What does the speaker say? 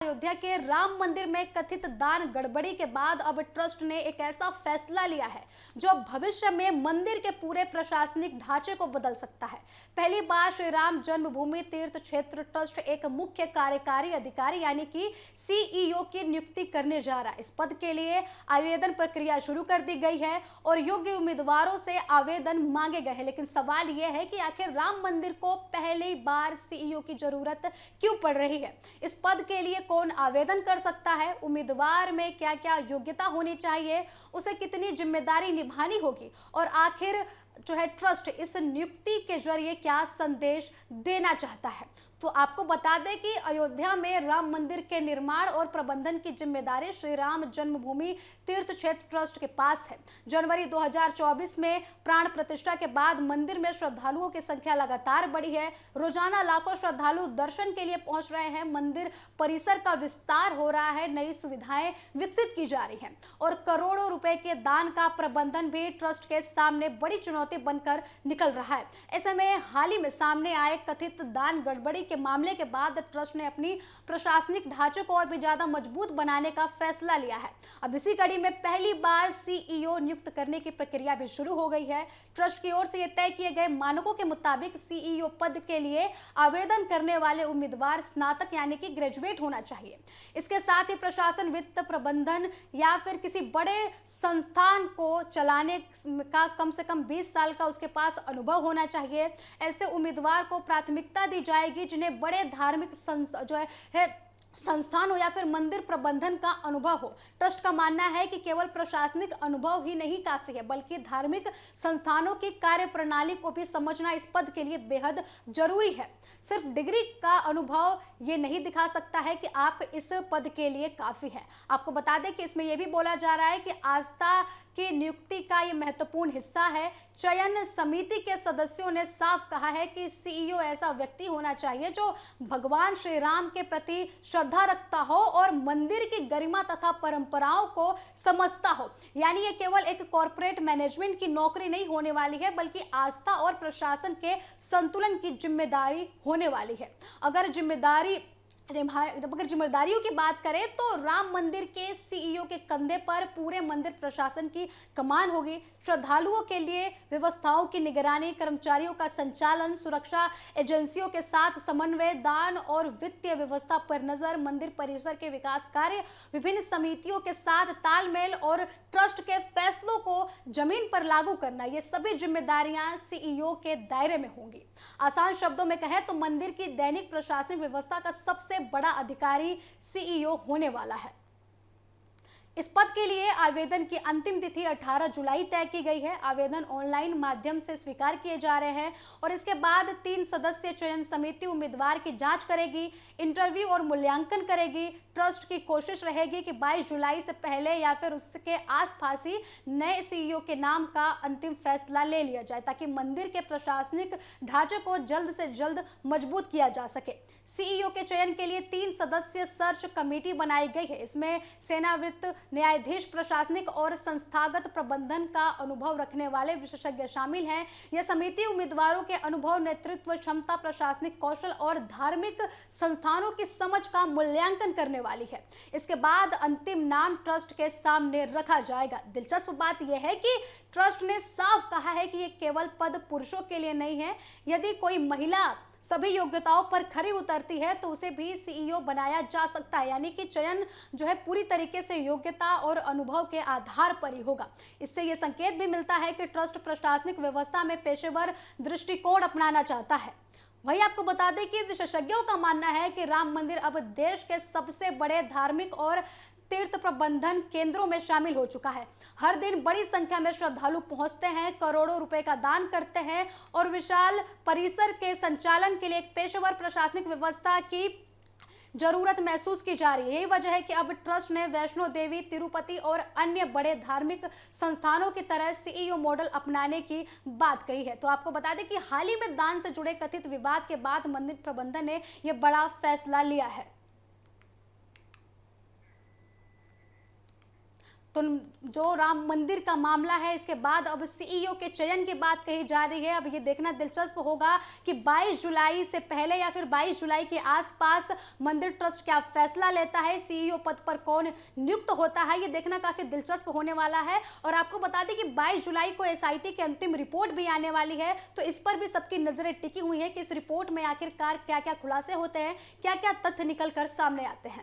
अयोध्या के राम मंदिर में कथित दान गड़बड़ी के बाद अब ट्रस्ट ने एक ऐसा फैसला लिया है जो भविष्य में मंदिर के पूरे प्रशासनिक ढांचे को बदल सकता है। पहली बार श्री राम जन्मभूमि तीर्थ क्षेत्र ट्रस्ट एक मुख्य कार्यकारी अधिकारी यानी कि सीईओ की नियुक्ति करने जा रहा है। इस पद के लिए आवेदन प्रक्रिया शुरू कर दी गई है और योग्य उम्मीदवारों से आवेदन मांगे गए हैं। लेकिन सवाल यह है कि आखिर राम मंदिर को पहली बार सीईओ की जरूरत क्यों पड़ रही है? इस पद के लिए कौन आवेदन कर सकता है? उम्मीदवार में क्या क्या योग्यता होनी चाहिए? उसे कितनी जिम्मेदारी निभानी होगी? और आखिर जो है ट्रस्ट इस नियुक्ति के जरिए क्या संदेश देना चाहता है? तो आपको बता दें कि अयोध्या में राम मंदिर के निर्माण और प्रबंधन की जिम्मेदारी श्री राम जन्मभूमि तीर्थ क्षेत्र ट्रस्ट के पास है। जनवरी 2024 में प्राण प्रतिष्ठा के बाद मंदिर में श्रद्धालुओं की संख्या लगातार बढ़ी है। रोजाना लाखों श्रद्धालु दर्शन के लिए पहुंच रहे हैं। मंदिर परिसर का विस्तार हो रहा है, नई सुविधाएं विकसित की जा रही हैं और करोड़ों रुपए के दान का प्रबंधन भी ट्रस्ट के सामने बड़ी चुनौती बनकर निकल रहा है। ऐसे में हाल ही में सामने आए कथित दान गड़बड़ी के मामले के बाद ट्रस्ट ने अपनी प्रशासनिक ढांचे को और भी ज्यादा मजबूत बनाने का फैसला लिया है। अब इसी कड़ी में पहली बार सीईओ नियुक्त करने की प्रक्रिया भी शुरू हो गई है। ट्रस्ट की ओर से यह तय किए गए मानकों के मुताबिक सीईओ पद के लिए आवेदन करने वाले उम्मीदवार स्नातक यानी कि ग्रेजुएट होना चाहिए। इसके साथ ही प्रशासन, वित्त प्रबंधन या फिर किसी बड़े संस्थान को चलाने का कम से कम 20 साल का उसके पास अनुभव होना चाहिए। ऐसे उम्मीदवार को प्राथमिकता दी जाएगी जिन्हें बड़े धार्मिक संस्थान हो या फिर मंदिर प्रबंधन का अनुभव हो। ट्रस्ट का मानना है कि केवल प्रशासनिक अनुभव ही नहीं काफी है, बल्कि धार्मिक संस्थानों की कार्य प्रणाली को भी समझना इस पद के लिए बेहद जरूरी है। सिर्फ डिग्री का अनुभव ये नहीं दिखा सकता है कि आप इस पद के लिए काफी है। आपको बता दें कि इसमें यह भी बोला जा रहा है कि आस्था की नियुक्ति का ये महत्वपूर्ण हिस्सा है। चयन समिति के सदस्यों ने साफ कहा है कि सीईओ ऐसा व्यक्ति होना चाहिए जो भगवान श्री राम के प्रति श्रद्धा रखता हो और मंदिर की गरिमा तथा परंपराओं को समझता हो। यानी ये केवल एक कॉर्पोरेट मैनेजमेंट की नौकरी नहीं होने वाली है, बल्कि आस्था और प्रशासन के संतुलन की जिम्मेदारी होने वाली है। अगर जिम्मेदारियों की बात करें तो राम मंदिर के सीईओ के कंधे पर पूरे मंदिर प्रशासन की कमान होगी। श्रद्धालुओं के लिए व्यवस्थाओं की निगरानी, कर्मचारियों का संचालन, सुरक्षा एजेंसियों के साथ समन्वय, दान और वित्तीय व्यवस्था पर नजर, मंदिर परिसर के विकास कार्य, विभिन्न समितियों के साथ तालमेल और ट्रस्ट के फैसलों को जमीन पर लागू करना, ये सभी जिम्मेदारियां सीईओ के दायरे में होंगी। आसान शब्दों में कहें तो मंदिर की दैनिक प्रशासनिक व्यवस्था का सबसे बड़ा अधिकारी सीईओ होने वाला है। इस पद के लिए आवेदन की अंतिम तिथि 18 जुलाई तय की गई है। आवेदन ऑनलाइन माध्यम से स्वीकार किए जा रहे हैं और इसके बाद 3 सदस्यीय चयन समिति उम्मीदवार की जांच करेगी, इंटरव्यू और मूल्यांकन करेगी। ट्रस्ट की कोशिश रहेगी कि 22 जुलाई से पहले या फिर उसके आसपास ही नए सीईओ के नाम का अंतिम फैसला ले लिया जाए, ताकि मंदिर के प्रशासनिक ढांचे को जल्द से जल्द मजबूत किया जा सके। सीईओ के चयन के लिए 3 सदस्यीय सर्च कमेटी बनाई गई है। इसमें सेनावृत्त न्यायाधीश, प्रशासनिक और संस्थागत प्रबंधन का अनुभव रखने वाले विशेषज्ञ शामिल हैं। यह समिति उम्मीदवारों के अनुभव, नेतृत्व क्षमता, प्रशासनिक कौशल और धार्मिक संस्थानों की समझ का मूल्यांकन करने वाली है। इसके बाद अंतिम नाम ट्रस्ट के सामने रखा जाएगा। दिलचस्प बात यह है कि ट्रस्ट ने साफ कहा है कि यह केवल पद पुरुषों के लिए नहीं है। यदि कोई महिला सभी योग्यताओं पर खरी उतरती है तो उसे भी सीईओ बनाया जा सकता है। यानी कि चयन जो है पूरी तरीके से योग्यता और अनुभव के आधार पर ही होगा। इससे यह संकेत भी मिलता है कि ट्रस्ट प्रशासनिक व्यवस्था में पेशेवर दृष्टिकोण अपनाना चाहता है। वही आपको बता दें कि विशेषज्ञों का मानना है कि राम मंदिर अब देश के सबसे बड़े धार्मिक और तीर्थ प्रबंधन केंद्रों में शामिल हो चुका है। हर दिन बड़ी संख्या में श्रद्धालु पहुंचते हैं, करोड़ों रुपए का दान करते हैं और विशाल परिसर के संचालन के लिए एक पेशेवर प्रशासनिक व्यवस्था की जरूरत महसूस की जा रही है। यही वजह है कि अब ट्रस्ट ने वैष्णो देवी, तिरुपति और अन्य बड़े धार्मिक संस्थानों की तरह सीईओ मॉडल अपनाने की बात कही है। तो आपको बता दें कि हाल ही में दान से जुड़े कथित विवाद के बाद मंदिर प्रबंधन ने यह बड़ा फैसला लिया है। तो जो राम मंदिर का मामला है, इसके बाद अब सीईओ के चयन की बात कही जा रही है। अब ये देखना दिलचस्प होगा कि 22 जुलाई से पहले या फिर 22 जुलाई के आसपास मंदिर ट्रस्ट क्या फैसला लेता है, सीईओ पद पर कौन नियुक्त होता है, ये देखना काफी दिलचस्प होने वाला है। और आपको बता दें कि 22 जुलाई को एसआईटी की अंतिम रिपोर्ट भी आने वाली है, तो इस पर भी सबकी नजरें टिकी हुई है कि इस रिपोर्ट में आखिरकार क्या क्या खुलासे होते हैं, क्या क्या तथ्य निकल कर सामने आते हैं।